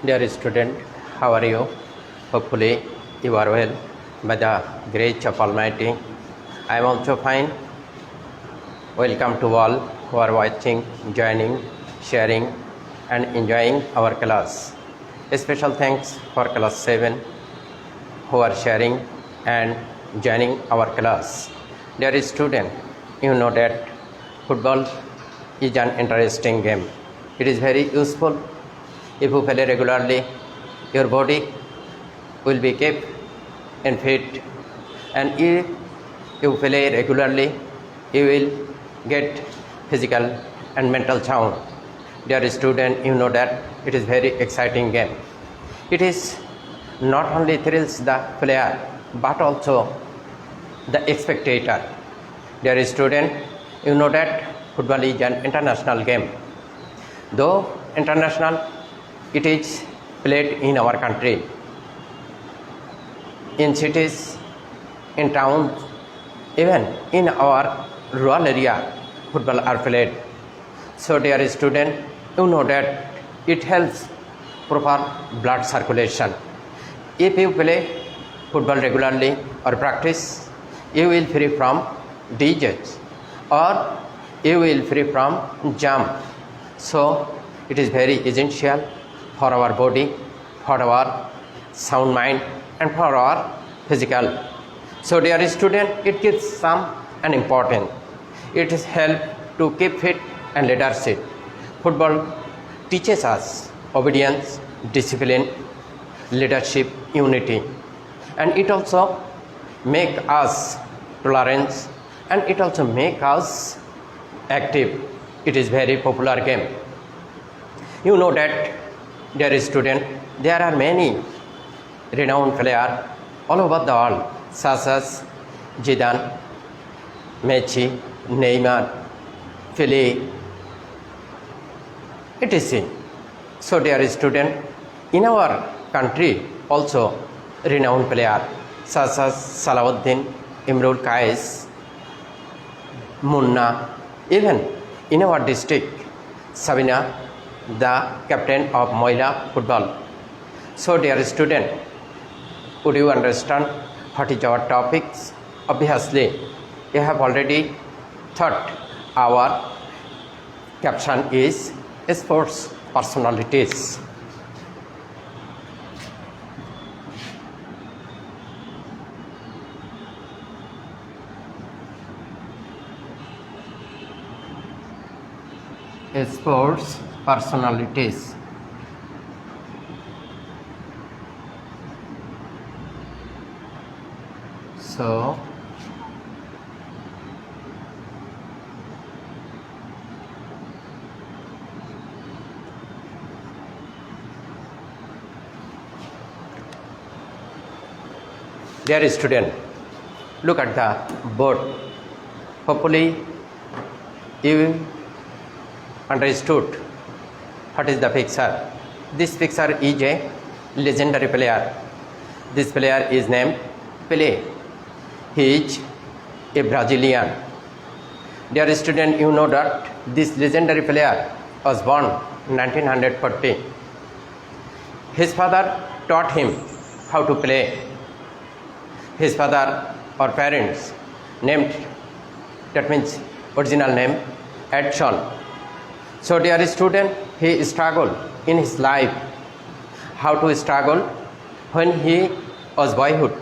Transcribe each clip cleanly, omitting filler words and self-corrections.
Dear student, how are you? Hopefully you are well by the grace of Almighty. I am also fine. Welcome to all who are watching, joining, sharing and enjoying our class. A special thanks for class 7 who are sharing and joining our class. Dear student, you know that football is an interesting game. It is very useful. If you play regularly, your body will be kept and fit, and if you play regularly, you will get physical and mental sound. Dear student, you know that it is very exciting game. It is not only thrills the player but also the spectator. Dear student, you know that football is an international game. Though international, it is played in our country, in cities, in towns, even in our rural area, football are played. So dear student, you know that it helps proper blood circulation. If you play football regularly or practice, you will free from disease or you will free from jump. So it is very essential for our body, for our sound mind and for our physical. So dear student, it gives some an importance. It is help to keep fit and leadership. Football teaches us obedience, discipline, leadership, unity, and it also make us tolerance and it also make us active. It is very popular game. You know that, dear student, there are many renowned players all over the world, such as Zidane, Messi, Neymar, PeLe, etc. So dear student, in our country also renowned players such as Salahuddin, Imrul Qais, Munna, even in our district, Sabina, the captain of Mohila football. So dear student, would you understand what is our topics? Obviously, you have already thought our caption is sports personalities. Sports personalities. So dear student, look at the board. Hopefully you understood what is the picture. This picture is a legendary player. This player is named PeLe. He is a Brazilian. Dear student, you know that this legendary player was born in 1940. His father taught him how to play. His father or parents named, that means original name, Edson. So dear student, he struggled in his life. How to struggle? When he was boyhood,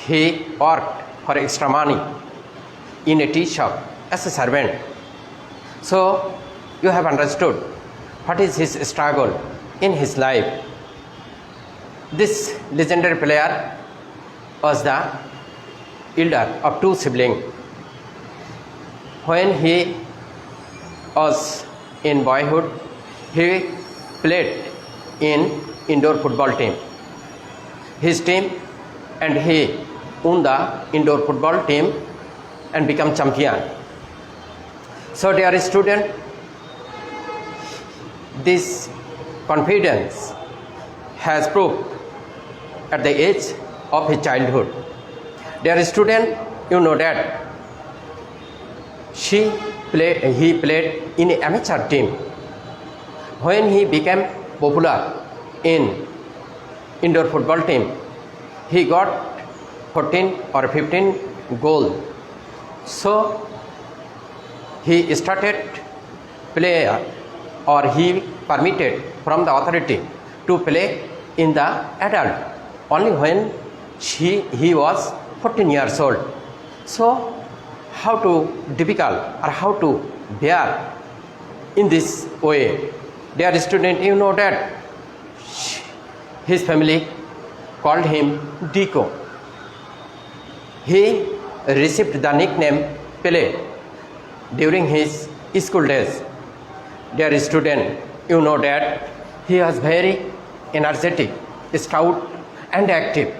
he worked for extra money in a tea shop as a servant. So you have understood what is his struggle in his life. This legendary player was the elder of two siblings. When he was in boyhood, he played in indoor football team. His team and he won the indoor football team and become champion. So dear student, this confidence has proved at the age of his childhood. Dear student, you know that he played in an amateur team. When he became popular in indoor football team. He got 14 or 15 goals. So he started player, or he permitted from the authority to play in the adult only when he was 14 years old. So how to difficult or how to bear in this way? Dear student, you know that his family called him Dico. He received the nickname PeLe during his school days. Dear student, you know that he was very energetic, stout and active.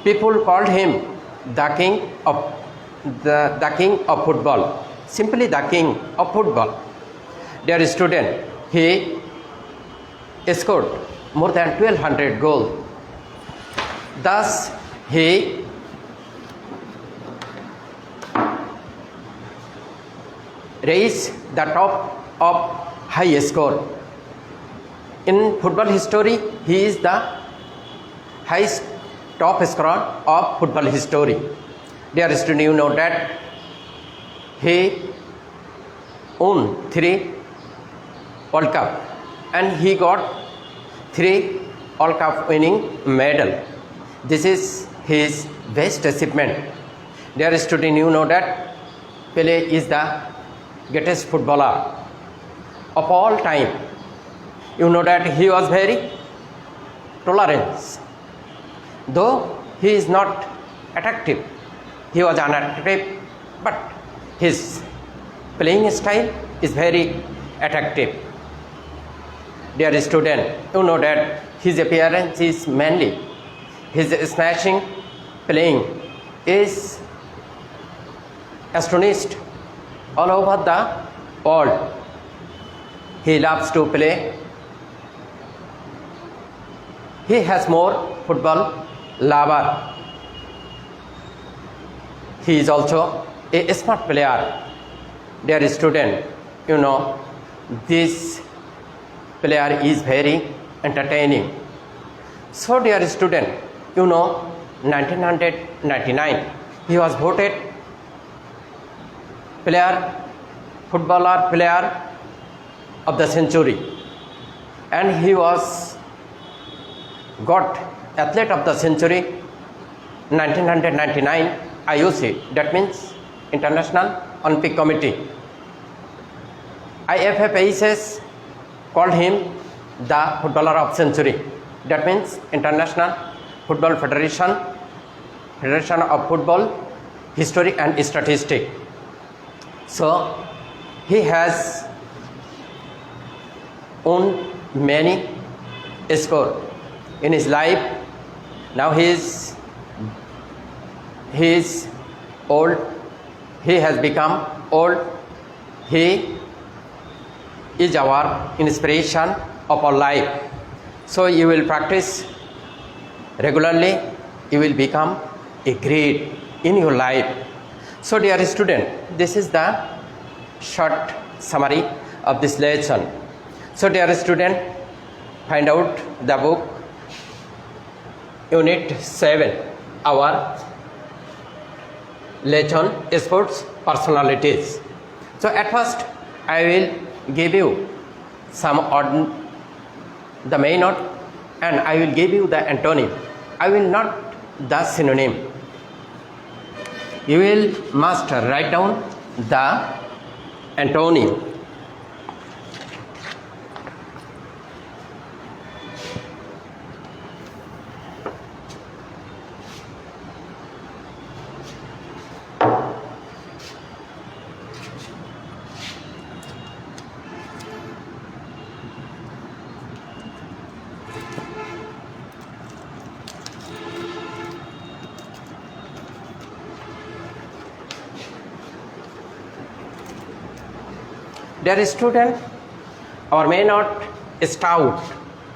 People called him the king of football, simply the king of football. Dear student, he scored more than 1200 goals. Thus, he raised the top of high score. In football history, he is the highest top scorer of football history. Dear student, you know that he won 3 World Cup and he got 3 World Cup winning medal. This is his best achievement. Dear student, you know that PeLe is the greatest footballer of all time. You know that he was very tolerant. Though he is not attractive, he was unattractive, but his playing style is very attractive. Dear student, you know that his appearance is manly. His smashing playing is astonished all over the world. He loves to play. He has more football lover. He is also a smart player. Dear student, you know, this player is very entertaining. So dear student, you know, 1999, he was voted footballer player of the century, and he was got athlete of the century 1999 IOC, that means International Olympic Committee. IFFAS called him the footballer of century, that means International Football Federation of Football History and Statistics. So he has won many scores in his life. Now he is old. He has become old. He is our inspiration of our life. So you will practice regularly, you will become a great in your life. So dear student, this is the short summary of this lesson. So dear student, find out the book Unit 7, our lesson Sports Personalities. So at first I will give you the main note, and I will give you the antonym. I will not the synonym. You will must write down the antonym. Dear student, our main note is stout.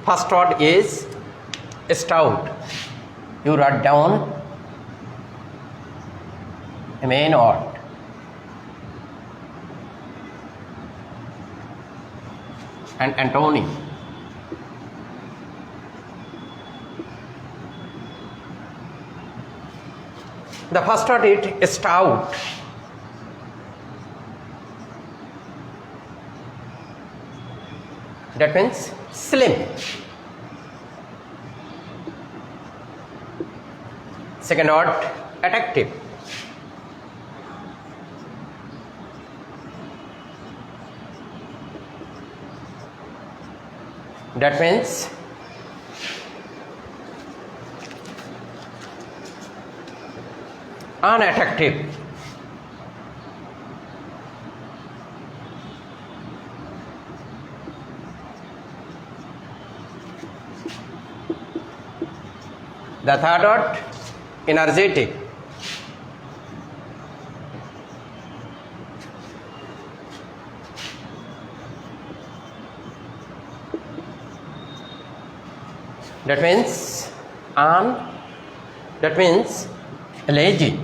First word is stout. You write down a main note. And antonym. The first word is stout. That means slim. Second word, attractive. That means unattractive. The third word, energetic. That means lazy.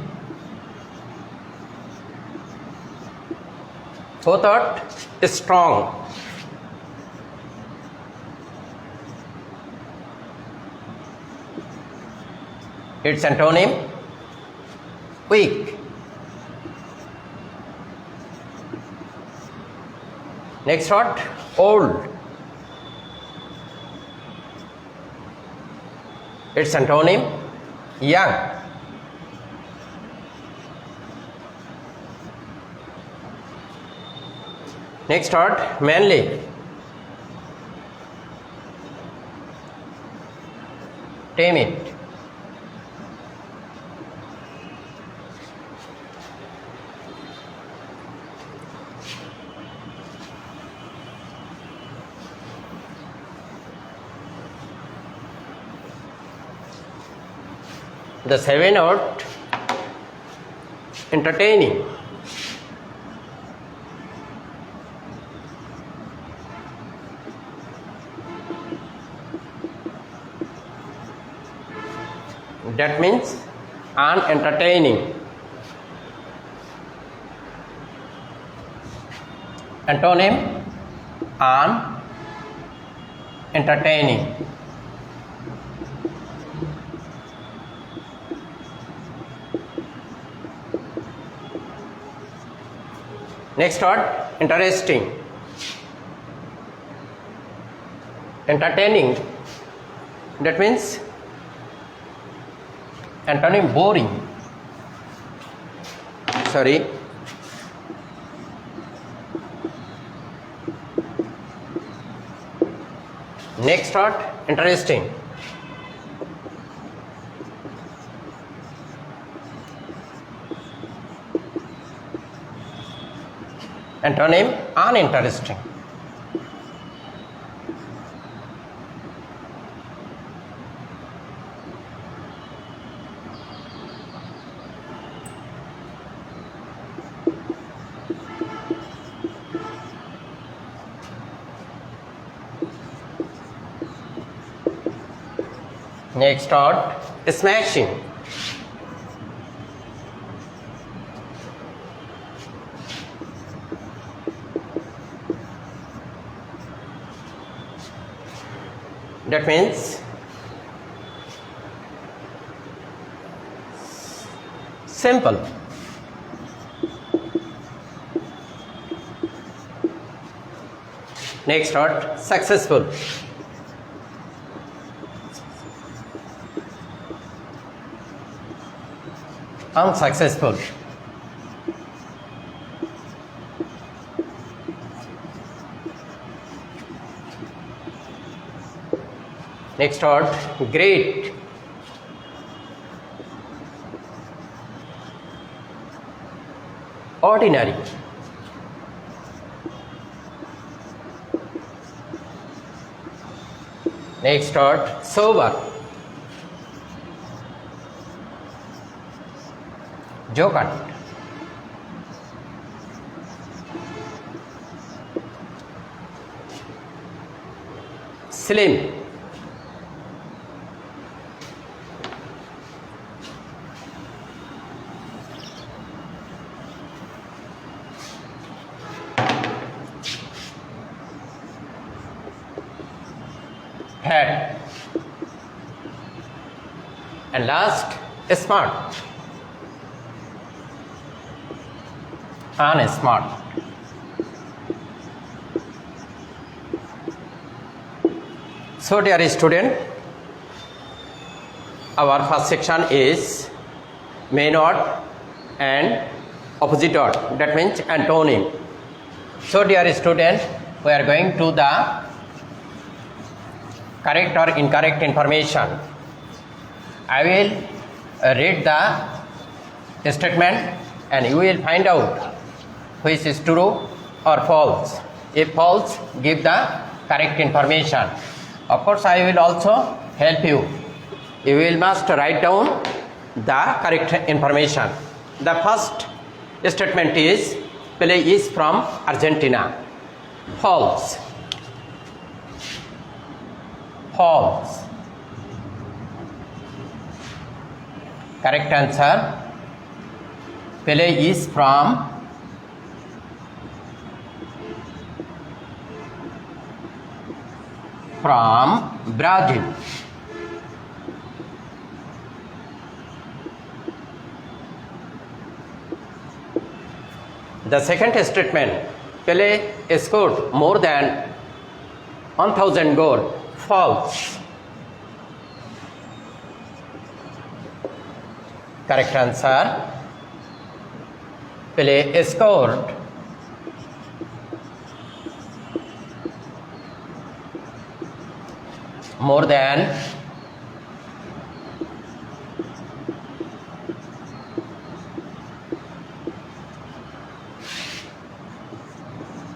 Fourth word is strong. Its antonym, weak. Next word, old. Its antonym, young. Next word, manly. Timid. The seventh word, entertaining. That means unentertaining. Antonym, unentertaining. Next word, interesting. Entertaining. That means antonym, boring. Sorry. Next word, interesting. Antonym, uninteresting. Next word, smashing. That means simple. Next word, successful. Unsuccessful. Next word, great. Ordinary. Next word, sober. Joker. Slim. Fat. And last, smart. and smart. So dear student, our first section is main word and opposite word, that means antonym. So dear student, we are going to the correct or incorrect information. I will read the statement and you will find out which is true or false. If false, give the correct information. Of course, I will also help you. You will must write down the correct information. The first statement is PeLe is from Argentina. False. False. Correct answer. PeLe is from Brazil. The second statement, PeLe scored more than 1,000 goals. False. Correct answer. PeLe scored more than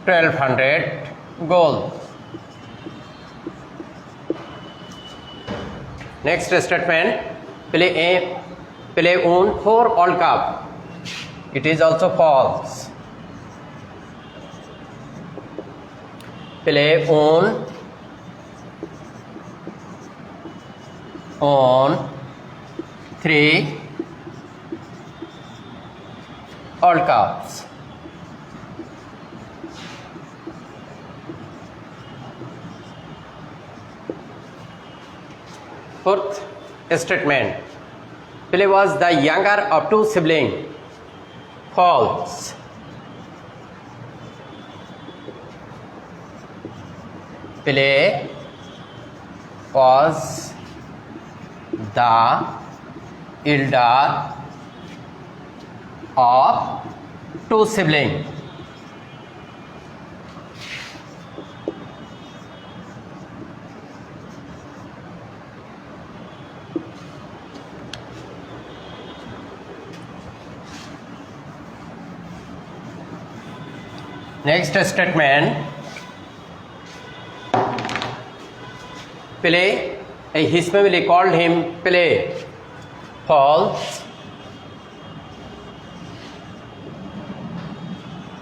1,200 goals. Next statement, PeLe won 4 World Cup. It is also false. PeLe won 3 World Cups. Fourth statement, PeLe was the younger of 2 siblings. False. PeLe was the elder of 2 siblings. Next statement, PeLe, his family called him PeLe. False.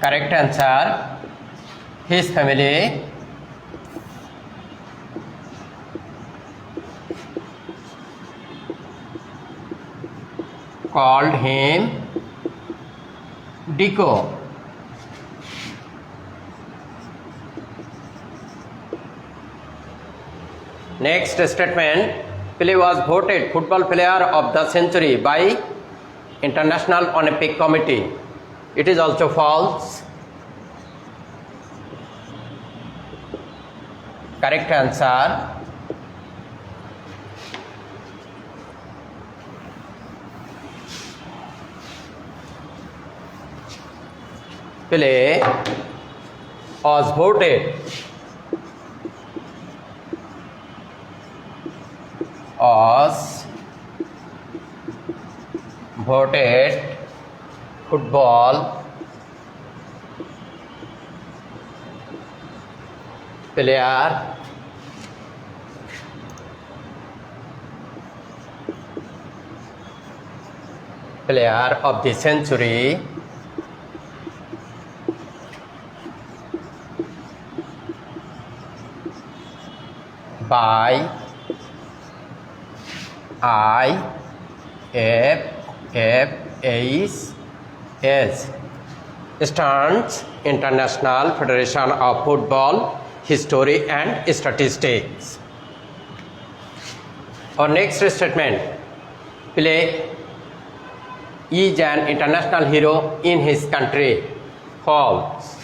Correct answer, his family called him Dico. Next statement, PeLe was voted Football Player of the Century by International Olympic Committee. It is also false. Correct answer, PeLe was voted football player of the century by IFFA's stands International Federation of Football History and Statistics. Our next statement, PeLe is an international hero in his country. False.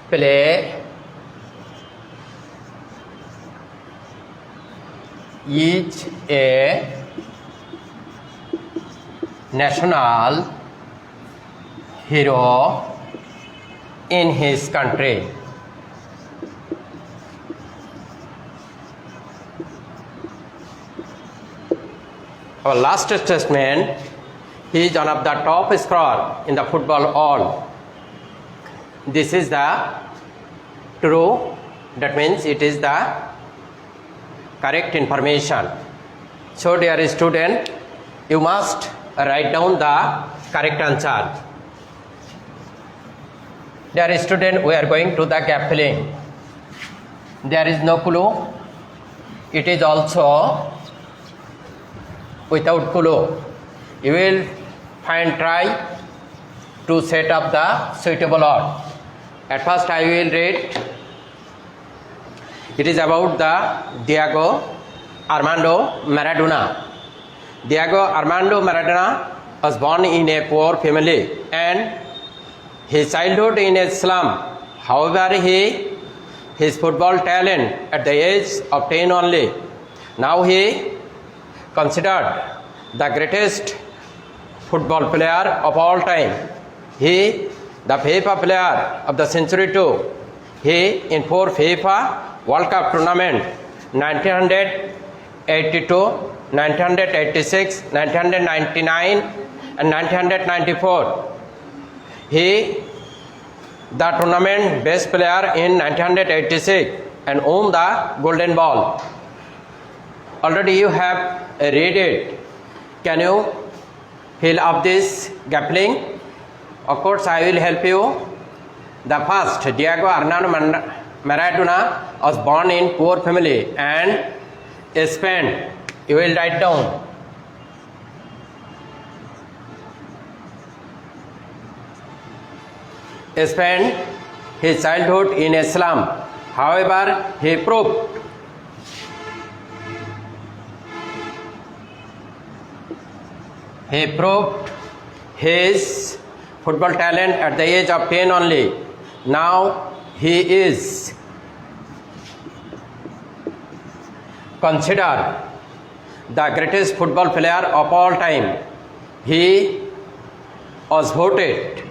PeLe is a national hero in his country. Our last statement, he is one of the top scorer in the football world. This is the true, that means it is the correct information. So dear student, you must write down the correct answer. Dear student, we are going to the gap filling. There is no clue. It is also without clue. You will try to set up the suitable order. At first I will read. It is about the Diego Armando Maradona. Diego Armando Maradona was born in a poor family and his childhood in a slum. However, his football talent at the age of 10 only. Now he considered the greatest football player of all time. He the FIFA player of the century too. He in 4 FIFA World Cup tournament 1982, 1986, 1999 and 1994. He the tournament best player in 1986 and won the golden ball. Already you have read it. Can you fill up this gapling? Of course, I will help you. The first, Diego Armando Maradona was born in poor family and Spain. You will write down. Spent his childhood in a slum. However, he proved his football talent at the age of 10 only. Now he is considered the greatest football player of all time. He was voted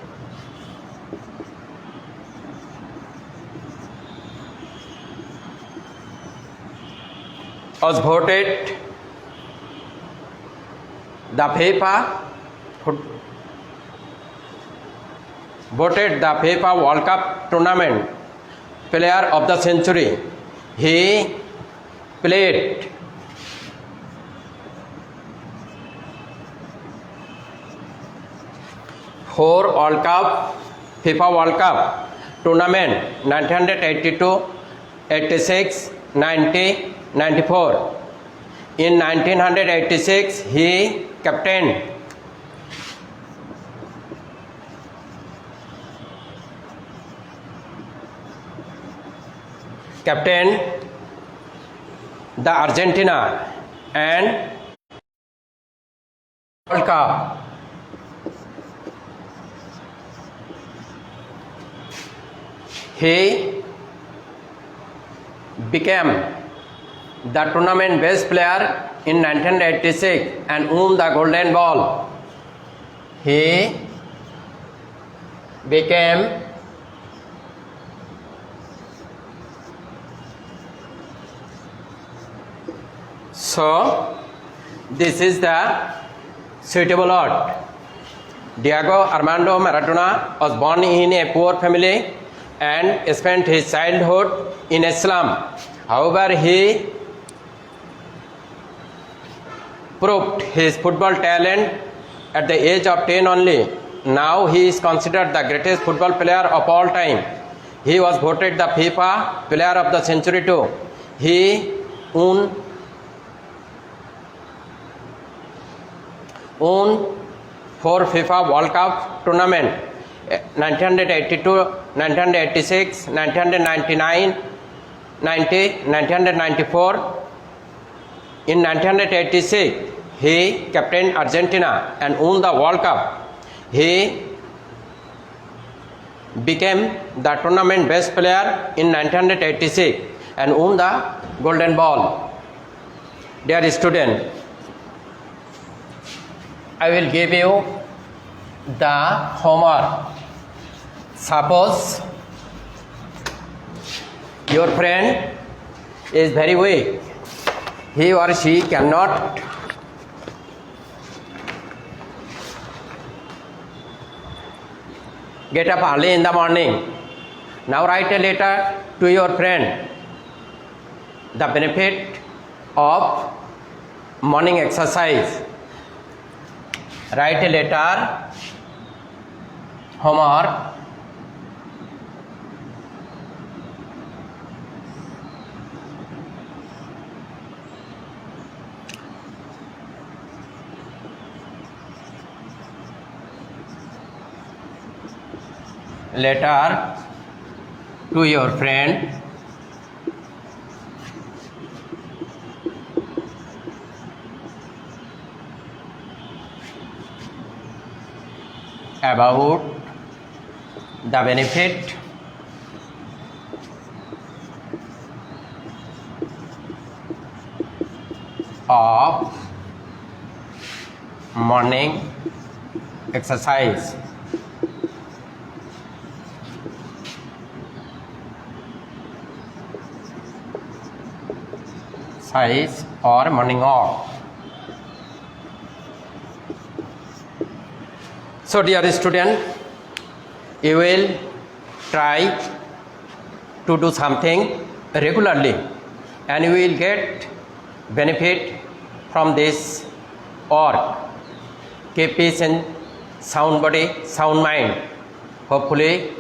the FIFA World Cup tournament player of the century. He played 4 FIFA World Cup tournament 1982, 86, 90, 94. In 1986, he captained the Argentina and World Cup. He became the tournament best player in 1986 and won the golden ball. He became so this is the suitable order. Diego Armando Maradona was born in a poor family and spent his childhood in a slum. However, he proved his football talent at the age of 10 only. Now he is considered the greatest football player of all time. He was voted the FIFA player of the century too. He won 4 FIFA World Cup tournament 1982, 1986, 1999, 90, 1994. In 1986, He captained Argentina and won the World Cup. He became the tournament best player in 1986 and won the Golden Ball. Dear student, I will give you the homework. Suppose your friend is very weak. He or she cannot get up early in the morning. Now write a letter to your friend. The benefit of morning exercise. Write a letter, homework. Letter to your friend about the benefit of morning exercise. Exercise or morning walk. So dear student, you will try to do something regularly and you will get benefit from this work. Keep peace and sound body, sound mind. Hopefully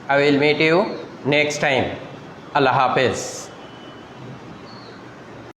I will meet you next time. Allah Hafiz.